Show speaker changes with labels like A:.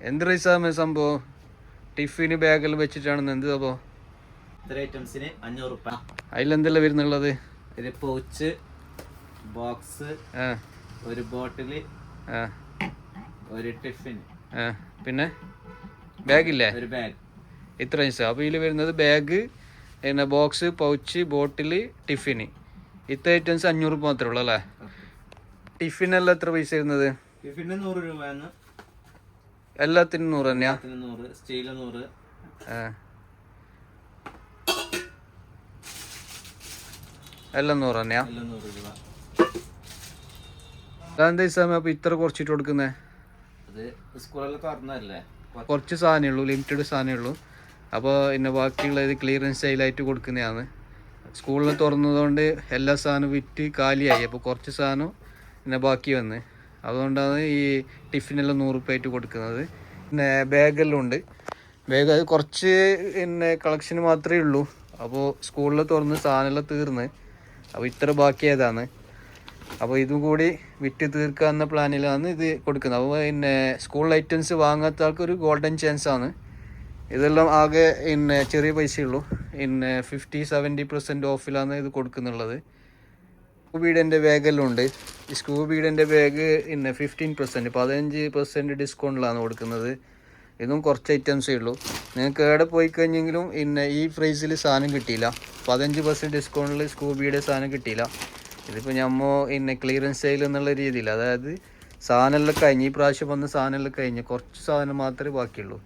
A: എന്ത് റൈസാമേ സംഭവം? ടിഫിന് ബാഗെല്ലാം വെച്ചിട്ടാണെന്ന് എന്ത് സംഭവം?
B: ഇത്ര ഐറ്റംസിന് 500 രൂപ.
A: അതിലെന്തെല്ലാം വരുന്നുള്ളത്?
B: ഒരു പൗച്ച്, ബോക്സ്, ഒരു ബോട്ടില്, ഒരു ടിഫിൻ,
A: പിന്നെ ബാഗില്ലേ?
B: ഒരു ബാഗ്.
A: ഇത്ര പൈസ. അപ്പോൾ ഇതിൽ വരുന്നത് ബാഗ്, പിന്നെ ബോക്സ്, പൗച്ച്, ബോട്ടിൽ, ടിഫിന്. ഇത്ര ഐറ്റംസ് 500 രൂപ മാത്രമേ ഉള്ളൂ അല്ലേ? ടിഫിനെല്ലാം എത്ര പൈസ വരുന്നത്?
B: ടിഫിന് 100 രൂപയാണ്.
A: എല്ലാത്തിനും 100 തന്നെയാ?
B: 100, സ്റ്റീൽ 100.
A: എല്ലാം 100 തന്നെയാ?
B: എല്ലാം 100 രൂപ.
A: അതെന്താ സമയം അപ്പോൾ ഇത്ര കുറച്ചിട്ട് കൊടുക്കുന്നത്?
B: അത് സ്കൂളെല്ലാം തുറന്നതല്ലേ,
A: കുറച്ച് സാധനമേ ഉള്ളൂ, ലിമിറ്റഡ് സാധനമേ ഉള്ളൂ. അപ്പോൾ പിന്നെ ബാക്കിയുള്ളത് ക്ലിയറൻസ് സെയിലായിട്ട് കൊടുക്കുന്നതാണ്. സ്കൂളിൽ തുറന്നതുകൊണ്ട് എല്ലാ സാധനവും വിറ്റ് കാലിയായി. അപ്പോൾ കുറച്ച് സാധനം പിന്നെ ബാക്കി വന്ന്, അതുകൊണ്ടാണ് ഈ ടിഫിനെല്ലാം 100 രൂപ ആയിട്ട് കൊടുക്കുന്നത്. പിന്നെ ബാഗെല്ലാം ഉണ്ട്. ബാഗ് അത് കുറച്ച് പിന്നെ കളക്ഷന് മാത്രമേ ഉള്ളൂ. അപ്പോൾ സ്കൂളിൽ തുറന്ന് സാധനമെല്ലാം തീർന്ന്, അപ്പോൾ ഇത്ര ബാക്കിയതാണ്. അപ്പോൾ ഇതും കൂടി വിറ്റ് തീർക്കാവുന്ന പ്ലാനിലാണ് ഇത് കൊടുക്കുന്നത്. അപ്പോൾ പിന്നെ സ്കൂൾ ഐറ്റംസ് വാങ്ങാത്ത ആൾക്കൊരു ഗോൾഡൻ ചാൻസ് ആണ്. ഇതെല്ലാം ആകെ പിന്നെ ചെറിയ പൈസയുള്ളൂ. പിന്നെ 50-70% ഓഫിലാണ് ഇത് കൊടുക്കുന്നുള്ളത്. സ്കൂബീഡിൻ്റെ ബാഗെല്ലാം ഉണ്ട്. ഈ സ്കൂബീഡിൻ്റെ ബാഗ് പിന്നെ 15% ഡിസ്കൗണ്ടിലാണ് കൊടുക്കുന്നത്. ഇതും കുറച്ച് ഐറ്റംസേ ഉള്ളൂ. നിങ്ങൾക്ക് എവിടെ പോയി കഴിഞ്ഞെങ്കിലും പിന്നെ ഈ പ്രൈസിൽ സാധനം കിട്ടിയില്ല. 15% ഡിസ്കൗണ്ടിൽ സ്കൂബിയുടെ സാധനം കിട്ടിയില്ല. ഇതിപ്പോൾ നമ്മൾ പിന്നെ ക്ലിയറൻസ് സെയിൽ എന്നുള്ള രീതിയിൽ, അതായത് സാധനമെല്ലാം കഴിഞ്ഞ്, ഈ പ്രാവശ്യം വന്ന സാധനമെല്ലാം കഴിഞ്ഞ് കുറച്ച് സാധനം മാത്രമേ ബാക്കിയുള്ളൂ.